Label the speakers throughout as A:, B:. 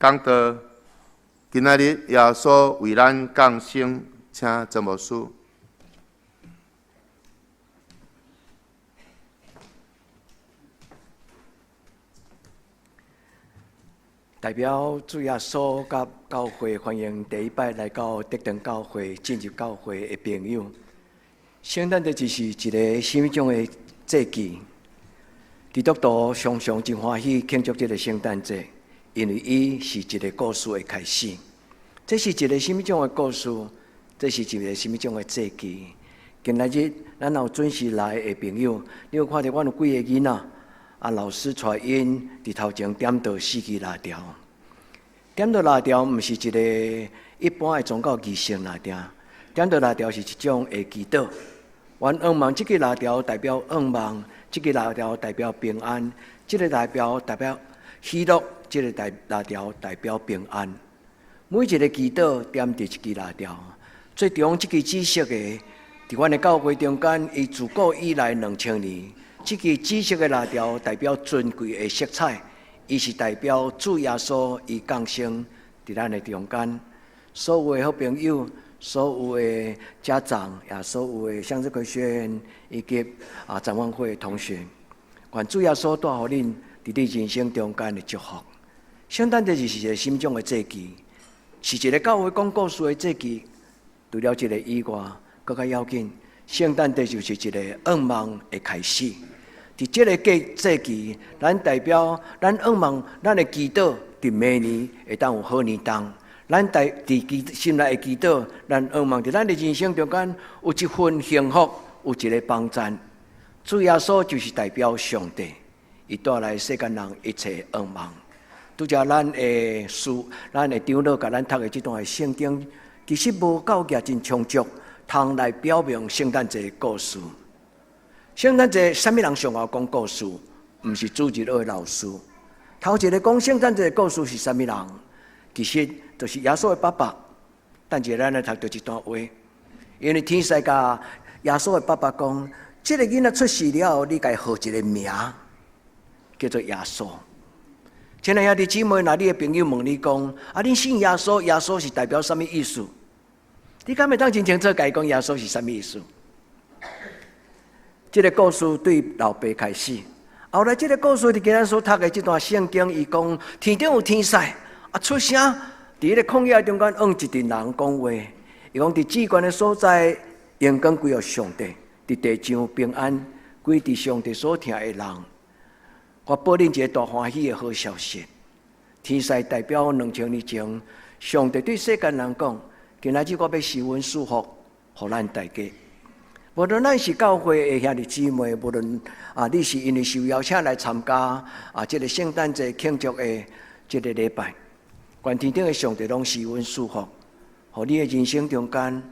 A: 讲道，今仔日耶稣为咱降生，请曾牧师。
B: 代表主耶稣甲教会欢迎第一摆来到德登教会进入教会的朋友。圣诞节就是一个什么种的节期？基督徒常常真欢喜庆祝这个圣诞节，因为伊是一个故事的开始。这是一个什么种的故事？这是一个什么种的节期？今仔日咱有准时来的朋友，你有看到阮有几个囡仔？老师带因伫头前点到4支蜡条，点到蜡条毋是一个一般的宗教仪式蜡条，点到蜡条是一种的祈祷。愿望这个蜡条代表愿望，这个蜡条代表平安，这个蜡条代表喜乐，这个蜡条代表平安。每一个祈祷点伫一支蜡条，最终这个紫色的，伫阮的教会中间，伊自古以来2000年。这个紫色的蜡条代表尊贵的色彩，伊是代表主耶稣伊降生伫咱的中间。所有的好朋友，所有的家长，也所有的向日葵学院以及展望会的同学，愿主耶稣带予恁伫你人生中间的祝福。圣诞节就是一个什么种的节期？是一个教会讲故事的节期。除了这个以外，更加要紧，圣诞节就是一个愿望的开始。伫这个节期，咱代表咱愿望，咱的祈祷，伫明年会当有好年冬。咱伫心内的祈祷，咱愿望伫咱的人生中间有一份幸福，有一个帮助。主耶稣就是代表上帝，伊带来世间人一切愿望。拄则咱的咱的长老甲咱读的这段圣经，其实无够格真充足，通来表明圣诞节的故事。圣诞节，什么人上爱讲故事？毋是主日学的老师。头一个讲圣诞节的故事是什么人？其实就是耶稣的爸爸。但是咱来读到一段话，因为天使甲耶稣的爸爸讲：，这个囡仔出世了后，你该号一个名，叫做耶稣。亲爱兄弟姊妹，那你的朋友问你讲：，你信耶稣？耶稣是代表什么意思？你敢会当真清楚甲伊讲耶稣是什么意思？这个故事对老爸开始，后来这个故事伫今仔所读的这段圣经，伊讲天顶有天使出声，伫个旷野中间用一群人讲话。伊讲伫至高的所在，荣光归予上帝；伫地上平安归伫上帝所听的人。我报恁一个大欢喜的好消息。天使代表2000年前，上帝对世间人讲：今仔日我要施恩祝福，互咱大家。无论咱是教会的兄弟姊妹，无论你是因为受邀请来参加这个圣诞节庆祝的这个礼拜，愿天顶的上帝拢施恩祝福，互你的人生中间，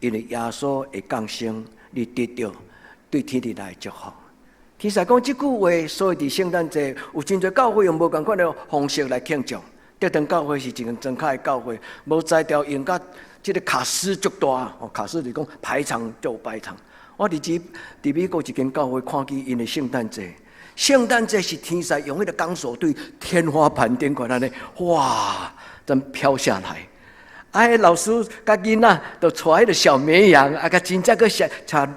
B: 因为耶稣的降生，你得到对天地来的祝福。其实讲这句话，所以伫圣诞节有真侪教会用无同款的方式来庆祝。德登教会是一间真开的教会，无在调用甲这个卡斯足大，卡斯就是讲排场就排场。我伫美国一间教会看见因的圣诞节，圣诞节是天使用迄个钢索对天花板顶管安尼，哇，真飘下来。老师甲囡仔就带迄个小绵羊，甲真正个带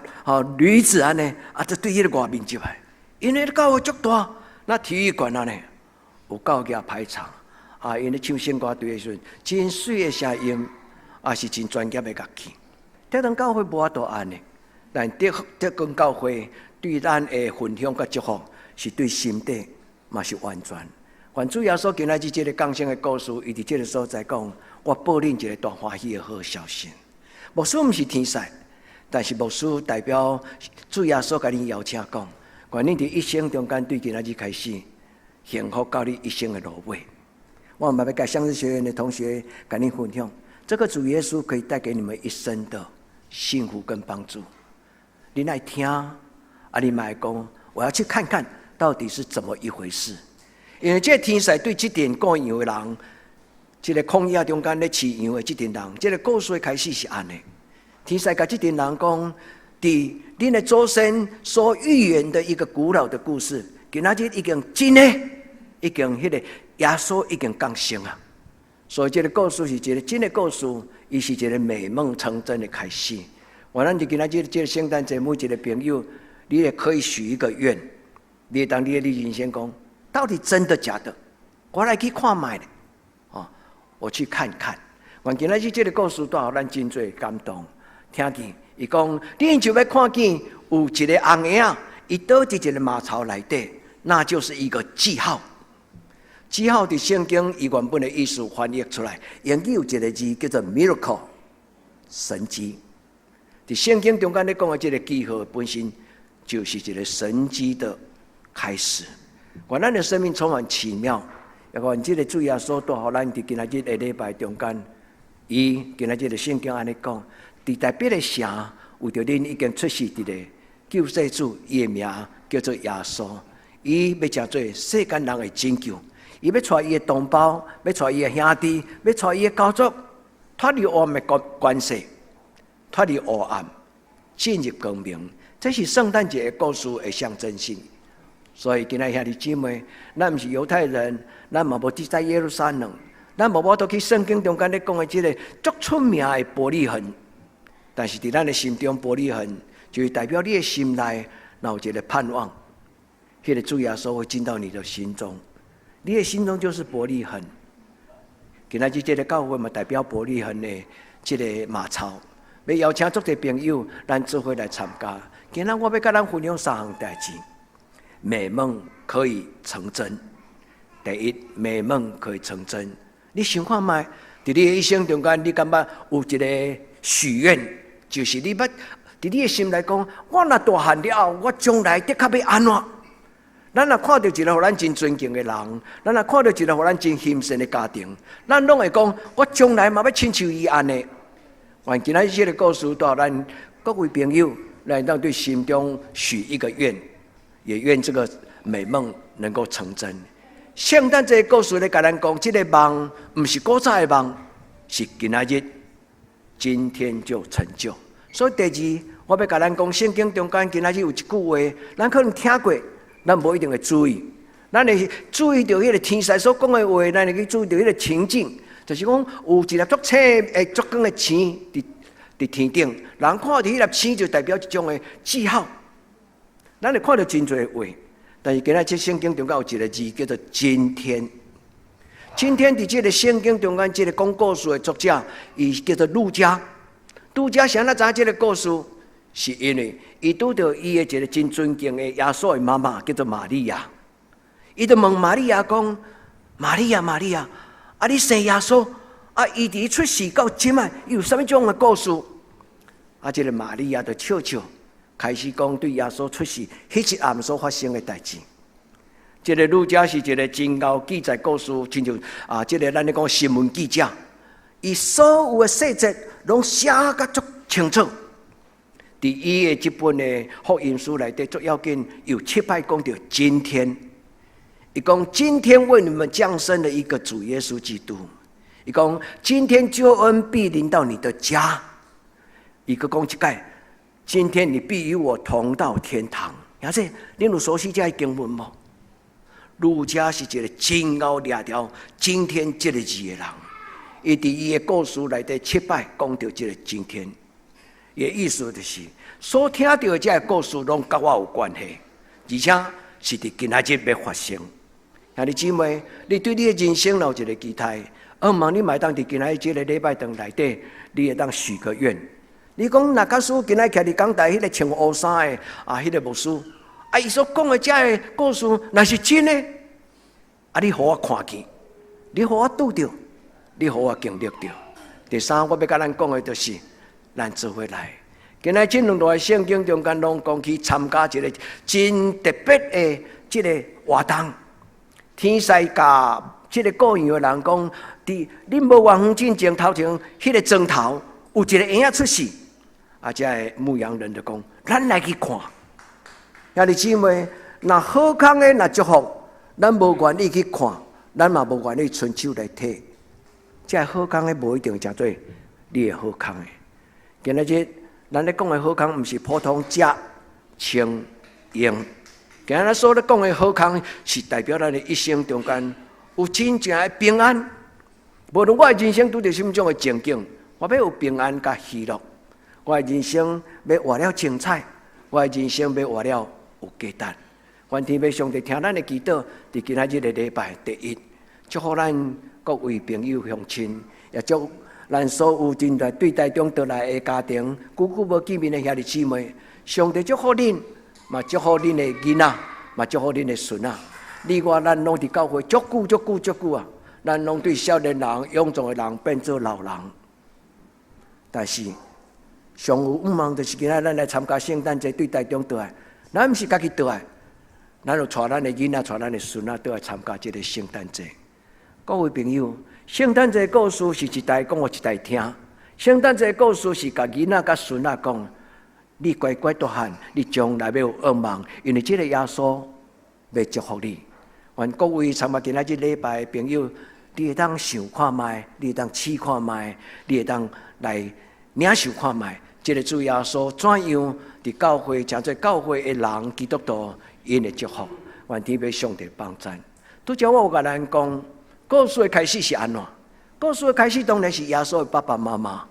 B: 驴子安尼，就对迄个外面入来。因为教会足大，那体育馆安尼有够个排场。因咧唱圣歌队的时阵，真水的声音，是真专业的乐器。德登教会无法度安尼，但德登教会对咱的分享甲祝福，是对心底嘛是完全。愿主耶稣今仔日这个降生的故事，伊伫这个所在讲，我报恁一个大欢喜的好消息。牧师毋是天使，但是牧师代表主耶稣甲恁邀请讲，愿恁伫一生中间对今仔日开始，幸福到你一生的路尾。我们要跟向日学院的同学跟你分享，这个主耶稣可以带给你们一生的幸福跟帮助。你来听，你买讲，我要去看看到底是怎么一回事。因为这天使对这点过羊的人，这个旷野中间咧饲羊的这点人，这个故事开始是安尼。天使甲这点人讲，伫恁的祖先所预言的一个古老的故事，今仔日已经真的，已经迄个耶稣已经降生啊！所以这个故事是一个真的故事，伊是一个美梦成真的开始。我咱就今仔这个圣诞节，每一个朋友，你也可以许一个愿，你当你的人生讲，到底真的假的？我来去看卖的，我去看看。我今仔日这个故事带予咱真多感动。听见伊讲，你就要看见有一个红婴仔，伊倒伫一个马槽内底，那就是一个记号。记号伫圣经伊原本的意思翻译出来，英语有一个字叫做 miracle， 神迹。伫圣经中间咧讲的这个记号本身就是一个神迹的开始。我咱的生命充满奇妙。要讲这个主耶稣带予咱伫今仔日的礼拜中间，伊今仔日的圣经安尼讲，伫台北的城，为着恁已经出世伫个救世主，伊的名叫做耶稣。伊要成做世间人的拯救，伊要带伊的同胞，要带伊的兄弟，要带伊的家族，脱离黑暗的关系，脱离黑暗，进入光明。这是圣诞节的故事的象征性。所以今仔兄弟姊妹，咱不是犹太人，咱嘛无住在耶路撒冷，咱无法度去圣经中间咧讲的这个足出名的伯利恒。但是伫咱的心中，伯利恒就是代表你的心内有一个盼望，迄个主耶稣会进到你的心中，你的心中就是伯利恒。今仔日这个教会嘛，代表伯利恒的这个马槽，要邀请足侪朋友，咱做伙来参加。今仔我要甲咱分享三项代志。美梦可以成真。第一，美梦可以成真。你想看卖？伫你的一生中间，你感觉有一个许愿，就是你要伫你的心来讲，我若大汉了后，我将来的确要安怎？咱若看到一个互咱真尊敬的人，咱若看到一个互咱真欣赏的家庭，咱拢会讲，我将来嘛要亲像伊安尼。我今仔日这个故事带咱各位朋友来当对心中许一个愿。也愿这个美梦能够成真。圣诞节故事咧，甲咱讲，这个梦不是古早的梦，是今仔日，今天就成就。所以第二，我要甲咱讲，圣经中间今仔日有一句话，咱可能听过，咱无一定会注意。咱会注意到迄个天使所讲的话，咱会去注意到迄个情境，就是讲有一粒足青诶、足光的星伫天顶，人看到迄粒星就代表一种的记号。咱会看到真多话，但是今仔这圣经中间有一个字叫做今天。今天伫这个圣经中间，这个讲故事的作者，伊叫做路加。路加想咱知这个故事，是因为伊拄到伊的一个真尊敬的耶稣的妈妈，叫做玛利亚。伊就问玛利亚讲：玛利亚，玛利亚，啊，你生耶稣，啊，伊伫出世到今啊，有什么种的故事？啊，这个玛利亚就笑笑。开始讲对耶稣出世迄一暗所发生的代志。这个路加是一个真厚记载故事，亲像这个咱咧讲新闻记者，伊所有的细节拢写甲足清楚。伫伊的这本的福音书内底，足要紧有7摆讲到今天。伊讲今天为你们降生了一个主耶稣基督。伊讲今天救恩必临到你的家。伊个讲一解。今天你必与我同到天堂。也是恁有熟悉这个经文无？路加是一个真厚掠条今天这个字的人，伊伫伊的故事内底7摆讲到这个今天，伊的意思就是所听到的这个故事拢甲我有关系，而且是伫今仔日要发生。兄弟姊妹，你对你的人生有一个期待，我望你买当伫今仔日这个礼拜堂内底，你会当许个愿。你讲那假使今仔徛伫讲台迄个穿乌衫的迄个牧师，伊所讲的这个故事，若是真的，你互我看见，你互我拄着，你互我经历着。第三，我要甲咱讲的就是，咱做伙来。今仔这两段圣经中间拢讲去参加一个真特别的这个活动。天使甲这个各样的人讲，伫恁无偌远进前头前，迄个砖头有一个婴仔出世。这个牧羊人就讲：“咱来去看。”兄弟姊妹，若好康的，若祝福，咱无愿意去看，咱嘛无愿意伸手来摕。这好康的无一定叫做你的好康的。今仔日咱咧讲的好康，毋是普通食、穿、用。今仔日所咧讲的好康，是代表咱的一生中间有真正的平安，无论我的人生拄着什么种的情境，我要有平安甲喜乐。我的人生要活了精彩，我的人生要活了有价值。愿天父上帝听咱的祈祷，伫今仔日的礼拜第一，祝福咱各位朋友乡亲，也祝咱所有正在对待中得来的家庭，久久无见面的兄弟姊妹，上帝祝福恁，嘛祝福恁的囡仔，嘛祝福恁的孙仔。你我咱拢伫教会足久啊，咱拢对少年人、勇壮的人变做老人，但是上有愿望就是今仔咱来参加圣诞节对待中得来，咱毋是家己得来，咱就带咱的囡仔、带咱的孙仔倒来参加这个圣诞节。各位朋友，圣诞节故事是一代讲，我一代听。圣诞节故事是甲囡仔、甲孙仔讲，你乖乖大汉，你将来要有愿望，因为这个耶稣要祝福你。愿各位参加今仔日礼拜的朋友，你会当想看卖，你会当试看卖，你会当来领受看卖。这个主耶稣怎样伫教会，诚侪教会的人基督徒因的祝福，愿天父上帝帮助。拄则我有甲咱讲，故事的开始是安怎？故事的开始当然是耶稣的爸爸妈妈。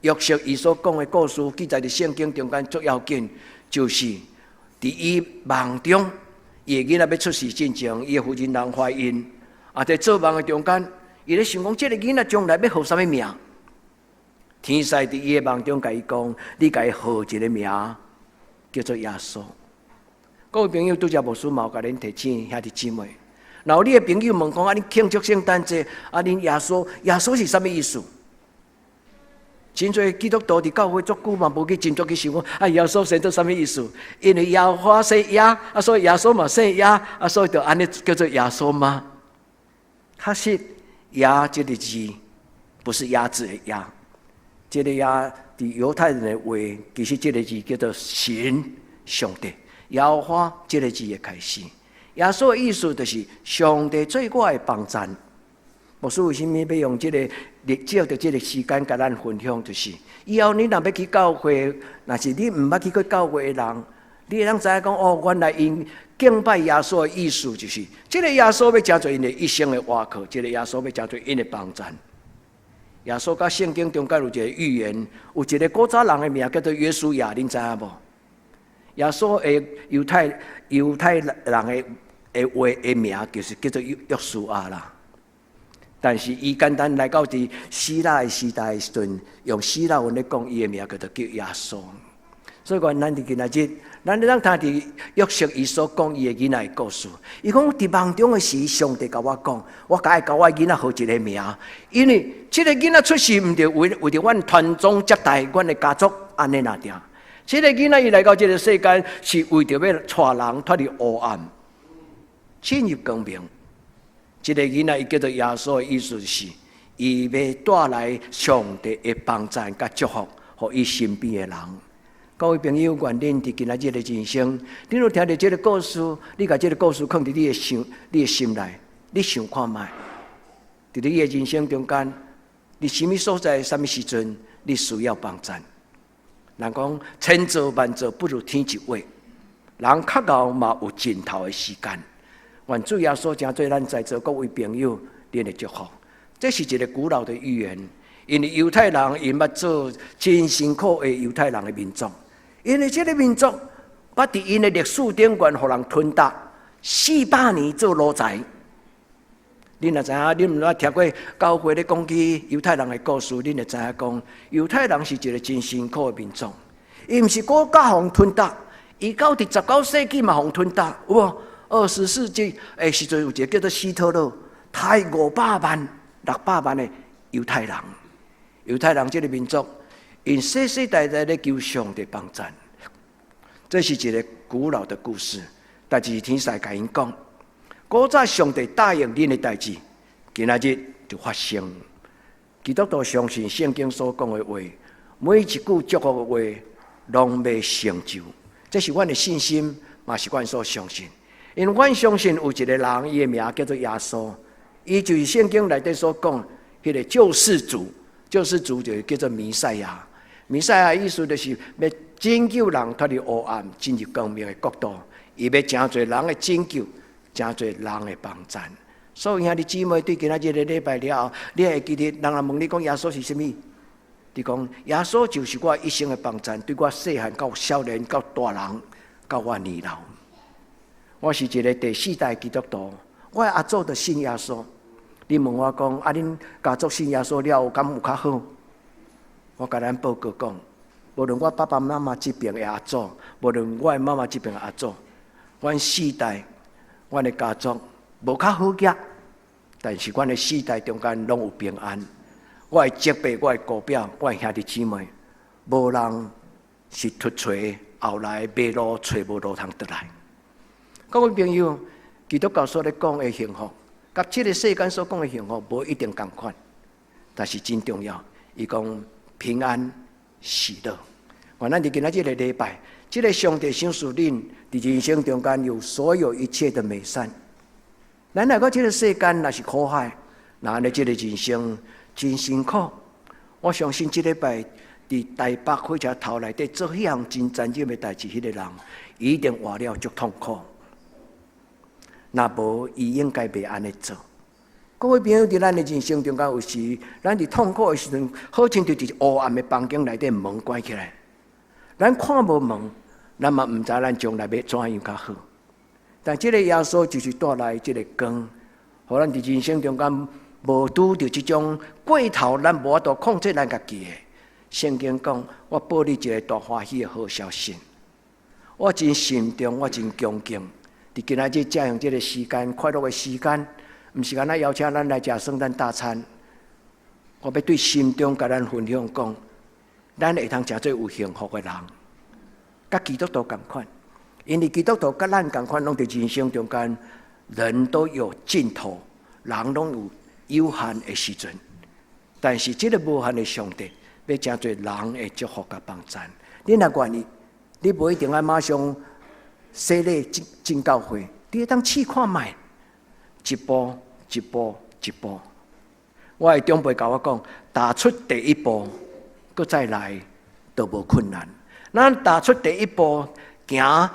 B: 约瑟伊所讲的故事，记载伫圣经中间最要紧，就是伫伊梦中，伊的囡仔要出世之前，伊的夫人人怀孕，在做梦的中间，伊咧想讲，这个囡仔将来要号什么名？天使伫伊的梦中甲伊讲，你甲伊号一个名，叫做耶稣。各位朋友，拄则牧师嘛有甲恁提醒兄弟姊妹，然后你的朋友问讲，你庆祝圣诞节，恁耶稣是什么意思？真侪基督徒伫教会足久嘛，无去真足去想讲，耶稣生做什么意思？因为耶和华生耶，所以耶稣嘛生耶，所以就安尼叫做耶稣吗？确实，耶这个字不是鸭子的鸭，这个耶伫犹太人的话，其实这个字叫做神上帝。耶和华这个字的开始，耶稣的意思就是上帝做我的帮助。牧师为什么要用这个借着这个时间甲咱分享？就是以后你若要去教会，若是你毋捌去过教会的人，你会当知影讲哦，原来因敬拜耶稣的意思就是，这个耶稣要成做因的一生的活靠，这个耶稣要成做因的帮助。耶稣甲圣经中间有一个预言，有一个古早人的名叫做约书亚，恁知影无？耶稣的犹太人的话的名就是叫做约书亚啦。但是伊简单来到伫希腊的时代的时阵，用希腊文咧讲伊的名叫做叫耶稣。所以讲，咱伫今仔日，咱咧当听伫约瑟伊所讲伊的囡仔的故事。伊讲伫梦中的时，上帝甲我讲，我甲我囡仔号一个名，因为这个囡仔出世毋着为着阮传宗接代，阮的家族安尼那定。这个囡仔伊来到这个世间，是为着要带人脱离黑暗，进入光明。这个囡仔伊叫做耶稣的意思是，伊要带来上帝的帮助甲祝福，互伊身边的人。各位朋友，愿恁伫今仔日的人生，你若听到这个故事，你甲这个故事放伫你的心内，你想看卖？伫你的人生中间，你什么所在、什么时阵，你需要帮助？人讲千做万做不如天一位，人较熬嘛有尽头的时间。愿主耶稣诚做咱在座各位朋友恁的祝福。这是一个古老的预言，因为犹太人因捌做真辛苦的犹太人的民族，因为这个民族捌伫因的历史顶端互人吞踏400年做奴才。恁若知影，恁毋捌听过教会咧讲起犹太人的故事，恁就知影讲犹太人是一个真辛苦的民族。伊毋是国家互吞踏，伊到伫19世纪嘛互吞踏，有无？20世纪的时阵有一个叫做希特勒，杀500万、600万的犹太人。犹太人这个民族，因世世代代咧求上帝帮助。这是一个古老的故事，但是天使甲因讲，古早上帝答应恁的代志，今仔日就发生。基督徒相信圣经所讲的话，每一句祝福的话，拢要成就。这是阮的信心，嘛是阮所相信。因为阮相信有一个人，伊的名叫做耶稣，伊就是圣经内底所讲迄个救世主，救世主就叫做弥赛亚。弥赛亚意思就是要拯救人脱离黑暗，进入光明的国度。伊要真侪人的拯救，真侪人的帮助。所以兄弟姊妹，对今仔日的礼拜了后，你会记得人若问你讲耶稣是甚物？你讲耶稣就是我一生的帮衬，对我细汉到少年到大人到我年老。我是一个第四代基督徒，我的阿祖就信耶稣。你问我讲啊，恁家族信耶稣了后，敢有较好？我甲咱报告讲，无论我爸爸妈妈这边的阿祖，无论我的妈妈这边的阿祖，阮四代，阮的家族无较好个，但是阮的四代中间拢有平安。我的叔伯、我的姑表、我的兄弟姊妹，无人是突锤后来迷路找无路通得来。各位朋友，基督教所咧讲的幸福，甲这个世间所讲的幸福无一定同款，但是真重要。伊讲平安喜乐。咱伫今仔日个礼拜，这个上帝赏赐恁伫人生中间有所有一切的美善。咱来到这个世间，若是苦海，那安尼这个人生真辛苦。我相信这礼拜伫台北火车头内底做迄项真残忍的代志，迄个人一定活了足痛苦。若无，伊应该袂安尼做。各位朋友，伫咱的人生中间，有时咱伫痛苦的时阵，好像就是黑暗的房间内底门关起来，咱看无门，咱嘛毋知咱将来要怎样较好。但这个耶稣就是带来这个光，互咱伫人生中间无拄着这种过头，咱无法度控制咱家己的。圣经讲，我报你一个大欢喜的好消息。我真心中，我真恭敬。伫今仔日这样这个时间，快乐的时间，毋是干那邀请咱来食圣诞大餐。我要对心中甲咱分享讲，咱会通食做有幸福的人，甲基督徒同款。因为基督徒甲咱同款，拢伫人生中间，人都有尽头，人拢有有限的时阵。但是这个无限的上帝，要真侪人的祝福甲帮助。你若愿意，你无一定要马上。洗礼进教会，你要当试看卖，一步一步一步。我的长辈甲我讲，踏出第一步，搁再来都无困难。咱踏出第一步，行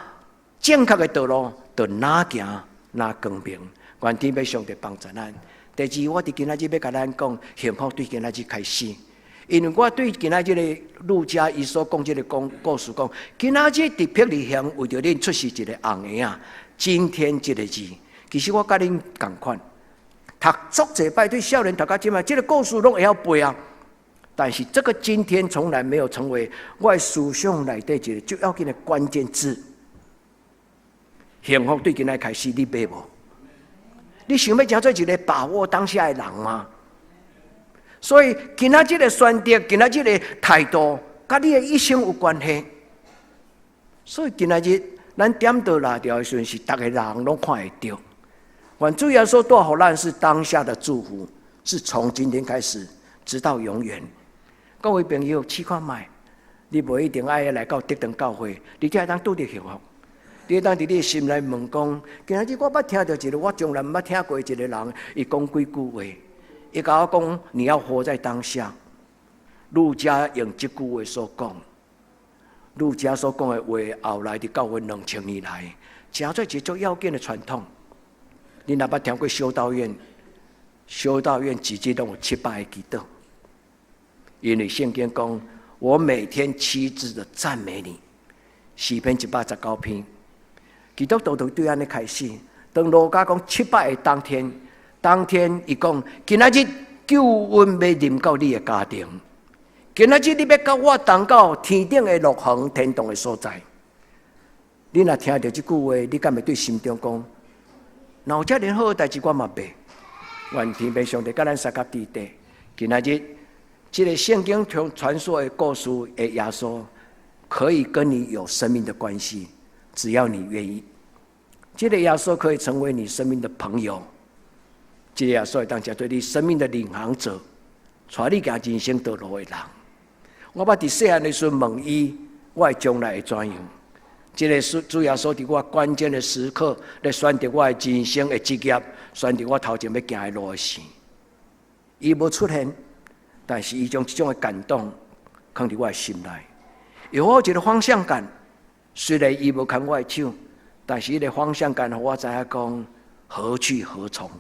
B: 正确的道路，就哪行哪光明。愿天父上帝帮助咱。第二，我伫今仔日要甲咱讲，幸福对今仔日开始。因为我对今仔日的路加伊所讲这个故事讲，今仔日伫霹雳乡为着恁出世一个红婴仔，今天这个字，其实我甲恁同款，读足侪摆对少年读到今嘛，这个故事拢会晓背啊。但是这个今天从来没有成为我的思想内底一个最要紧的关键字。幸福对今仔开始，你买无？你想要真做一个把握当下的人吗？所以今仔日的选择，今仔日的态度，甲你的一生有关系。所以今仔日咱点到拉掉的时阵，是逐个人拢看会到。愿主耶稣带互咱是当下的祝福，是从今天开始直到永远。各位朋友，试看卖，你无一定爱来到德堂教会，你才会当拄着幸福。你会当伫你的心内问讲，今仔日我捌听到一个我从来毋捌听过一个人，伊讲几句话。伊甲我讲，你要活在当下。路加用这句话所讲，路加所讲的话，后来伫教会2000年来，成做一种要紧的传统。你若捌听过修道院？修道院至今都有700个基督，因为圣经讲，我每天7次的赞美你。诗篇119篇，基督徒对安尼开始。当路加讲700个当天，伊讲，今仔日救恩要临到你的家庭，今仔日你要甲我同到天顶的乐园、天堂的所在。你若听到这句话，你敢会对心中讲，若有遮尔好的代志，我嘛袂。愿天父上帝甲咱三甲地底，今仔日这个圣经传说的故事的耶稣，可以跟你有生命的关系，只要你愿意。这个耶稣可以成为你生命的朋友。这个耶稣会当成对你生命的领航者，带你行人生道路的人。我捌伫细汉的时候问伊，我的将来会怎样？这个主耶稣伫我关键的时刻，来选择我的人生的职业，选择我头前要行的路的事。伊无出现，但是伊将这种的感动放伫我的心内，有我一个方向感。虽然伊无牵我的手，但是伊个方向感，我知影讲何去何从。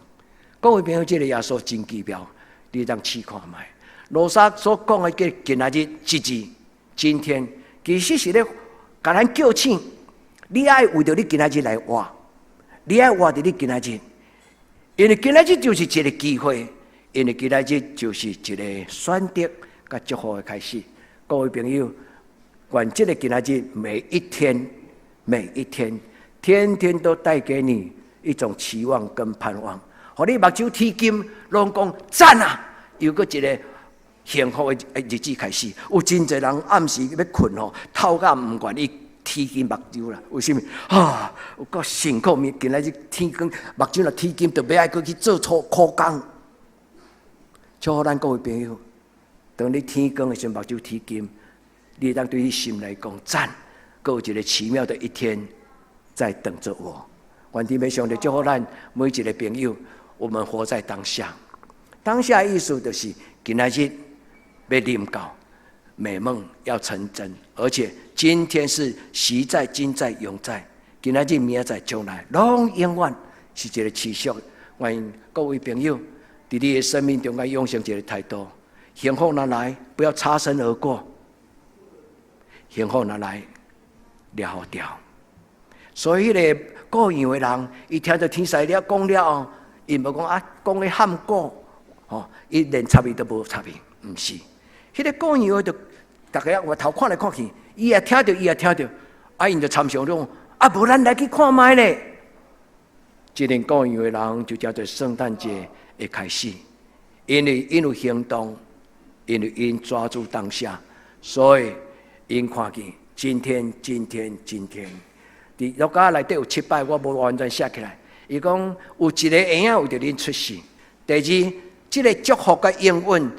B: 各位朋友，这个耶稣真奇妙，你当试看卖。罗莎所讲的“今仔日”一字，今天其实是咧，甲咱叫醒。你爱为着你今仔日来活，你爱活着你今仔日，因为今仔日就是一个机会，因为今仔日就是一个选择甲祝福的开始。各位朋友，愿这个今仔日每一天，天天都带给你一种期望跟盼望。互你目睭天金，拢讲赞啊！又搁一个幸福的日子开始。有真侪人暗时要困吼，透到唔愿意天金目睭啦。为什么？有够辛苦，今仔日天光目睭若天金，就要爱搁去做苦工。祝福咱各位朋友，当你天光的时候，目睭天金，你当对你心来讲赞，搁有一个奇妙的一天在等着我。愿天父上帝祝福咱每一个朋友。我们活在当下，当下意思就是今仔日要临到，美梦要成真，而且今天是昔在、今在、永在，今仔日、明仔、将来，拢永远是一个持续。欢迎各位朋友，在你的生命中间养成一个态度：幸福拿来，不要擦身而过；幸福拿来，了掉。所以咧，各样的人，伊听到天使了讲了后。伊无讲啊，讲咧喊果，伊连插伊都无插伊，毋是。迄个讲样就大家我头看来看去，伊也听到，因就参详种啊，无咱来去看卖咧。即个讲样的人就叫做圣诞节的开始，因为因有行动，因为因抓住当下，所以因看见今天。伫路加内底有7摆，我无完全写起来。伊讲有一个婴仔为着恁出世。第二，这个祝福甲应允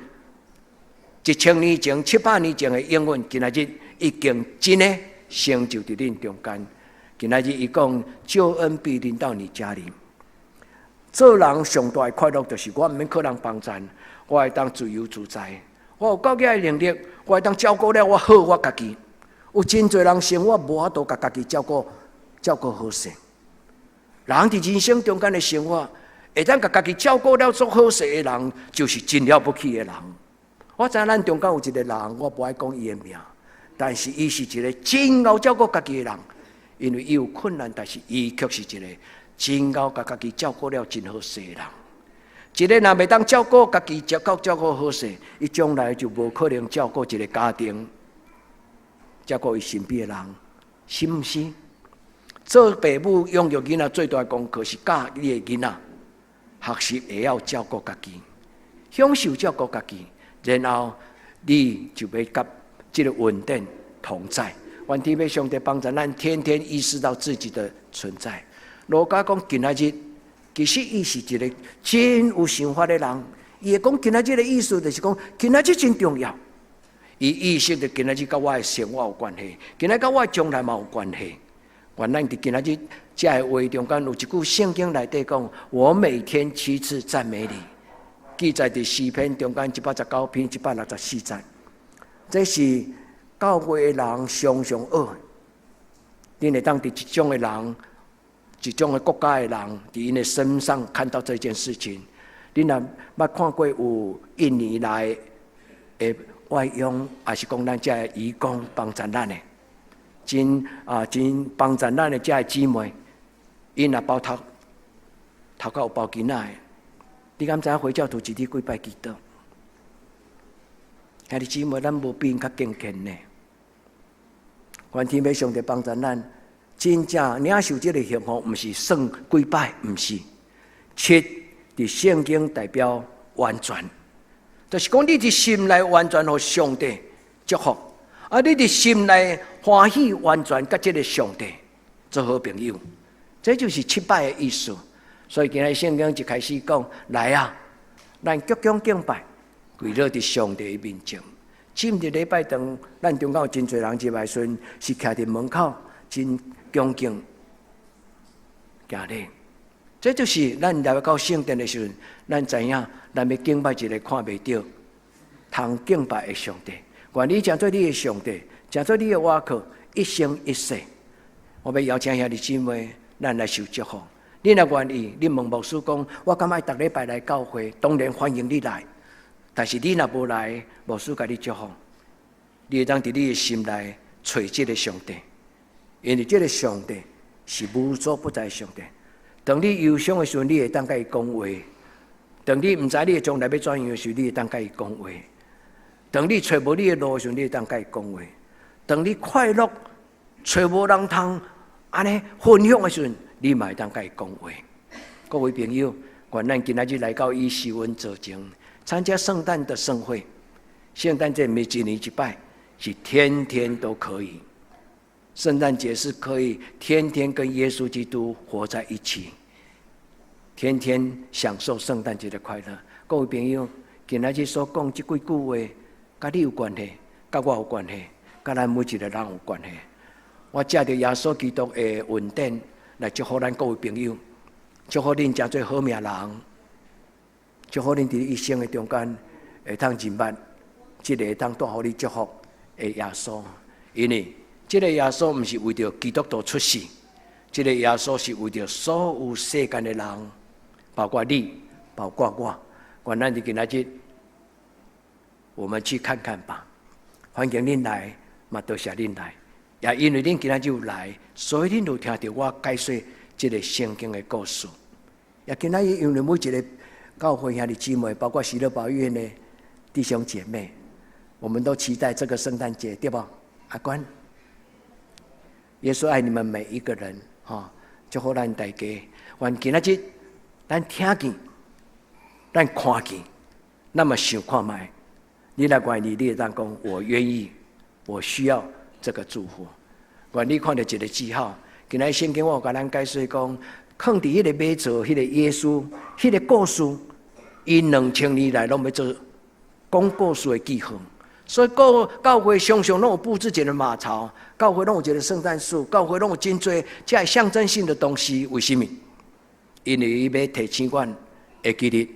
B: ，1000年前、700年前的应允，今仔日已经真的成就伫恁中间。今仔日伊讲救恩必临到你家里。做人上大的快乐就是我毋免靠人帮衬，我会当自由自在。我有够个能力，我会当照顾了我好我家己。有真侪人生活无法度甲家己照顾好势。人伫人生中间的生活，会当甲家己照顾了足好势的人，就是真了不起的人。我知咱中间有一个人，我不爱讲伊的名，但是伊是一个真够照顾家己的人。因为伊有困难，但是伊却是一个真够甲家己照顾了真好势的人。一个若袂当照顾家己，照顾好势，伊将来就无可能照顾一个家庭，照顾伊身边的人，是毋是？做父母养育囡仔最大的功课是教你的囡仔学习会晓照顾家己，享受照顾家己，然后你就要甲这个稳定同在。愿天父上帝帮助咱，天天意识到自己的存在。路加讲今仔日，其实伊是一个真有想法的人。伊会讲今仔日的意思就是讲，今仔日真重要。伊意识到今仔日甲我的生活有关系，今仔日甲我的将来嘛有关系。愿咱伫今仔日这个话中间有一句圣经内底讲：我每天7次赞美你。记载伫诗篇中间119篇164节。这是教会的人常常学。恁会当伫一种的人、一种的国家的人，伫因的身上看到这件事情。恁若捌看过有印尼来的外佣，还是讲咱这个移工帮助咱的？真帮助咱的这些姊妹，因若包头壳有包囡仔的，你敢知影回教徒一日几摆祈祷？兄弟姊妹，咱无比因较敬虔呢。愿天父上帝帮助咱，真正领受这个幸福，毋是算几摆，毋是。7伫圣经代表完全，就是讲你伫心内完全互上帝祝福。啊！你伫心内欢喜完全甲这个上帝做好朋友，这就是7摆的意思。所以今日圣经一开始讲：来啊，咱鞠躬敬拜，跪落伫上帝的面前。进入礼拜堂，咱中间有真侪人入来时，是徛伫门口，真恭敬行礼。这就是咱入到圣殿的时候，咱知影咱要敬拜一个看袂到、通敬拜的上帝。愿你成做你的上帝，成做你的瓦靠，一生一世。我要邀请兄弟姊妹，咱来受祝福。你若愿意，你问牧师讲，我敢爱逐礼拜来教会，当然欢迎你来。但是你若无来，牧师甲你祝福，你会当伫你的心内找这个上帝，因为这个上帝是无所不在的上帝。当你忧伤的时候，你会当甲伊讲话；当你毋知你的将来要怎样的时候，你会当甲伊讲话；当你找无你的路的时候，你会当甲伊讲话；当你快乐找无人通安尼分享的时候，你嘛会当甲伊讲话。各位朋友，愿咱今仔日来到伊西温座前，参加圣诞的盛会。圣诞节不是一年一摆，是天天都可以。圣诞节是可以天天跟耶稣基督活在一起，天天享受圣诞节的快乐。各位朋友，今仔日所讲这几句话，甲你有关系，甲我有关系，甲咱每一个人有关系。我借着耶稣基督的恩典来祝福咱各位朋友，祝福恁真做好命人，祝福恁伫一生的中间会通认捌这个会通带予你祝福的耶稣，因为这个耶稣不是为着基督徒出世，这个耶稣是为着所有世间的人，包括你，包括我。愿咱今仔日，我们去看看吧。欢迎恁来，嘛多谢恁来。也因为恁今仔日有来，所以恁就听到我解说这个圣经的故事。也今仔日因为每一个教会兄弟姊妹，包括喜乐保院的弟兄姐妹，我们都期待这个圣诞节，对不？阿关。耶稣爱你们每一个人，祝福咱大家。愿今仔日咱听见，咱看见，那么想看卖，你来愿意，你会当讲我愿意，我需要这个祝福。愿你看到一个记号，今仔圣经我甲咱解说讲，放伫迄个马槽，迄个耶稣，迄个故事，因2000年来拢要做讲故事的记号。所以教会常常拢有布置一个马槽，教会拢有一个圣诞树，教会拢有真多这象征性的东西。为什么？因为伊要提醒阮会记得，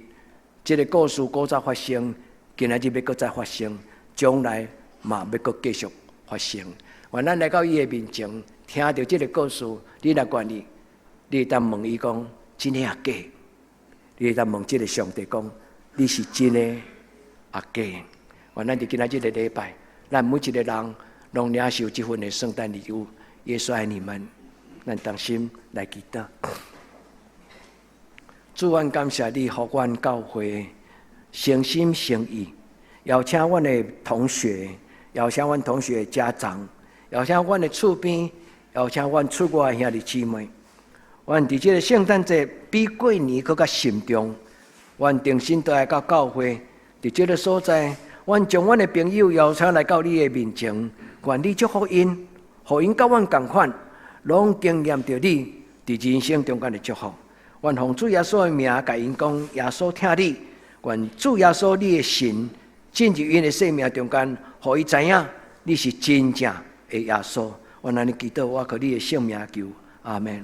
B: 这个故事搁再发生，今仔日要搁再发生，将来嘛要搁继续发生。愿咱来到伊的面前，听到这个故事，你若愿意，你会当问伊讲：真的啊假？你会当问这个上帝讲：你是真的啊假？愿咱伫今仔日的礼拜，咱每一个人拢领受这份的圣诞礼物。耶稣爱你们，咱同心来祈祷。主，阮感谢你，互阮教会诚心诚意，邀请阮的同学，邀请阮同学的家长，邀请阮的厝边，邀请阮出外的兄弟姊妹。阮伫这个圣诞节比过年更较慎重，阮定心都来到教会，伫这个所在。阮将阮的朋友邀请来到你的面前，愿你祝福因，互因甲阮同款，拢经验到你伫人生中间的祝福。愿奉主耶稣的名，甲因讲：耶稣听你，愿主耶稣你的神进入因的生命中间，互伊知影你是真正的耶稣。愿安尼祈祷，我靠你的圣名求，阿门。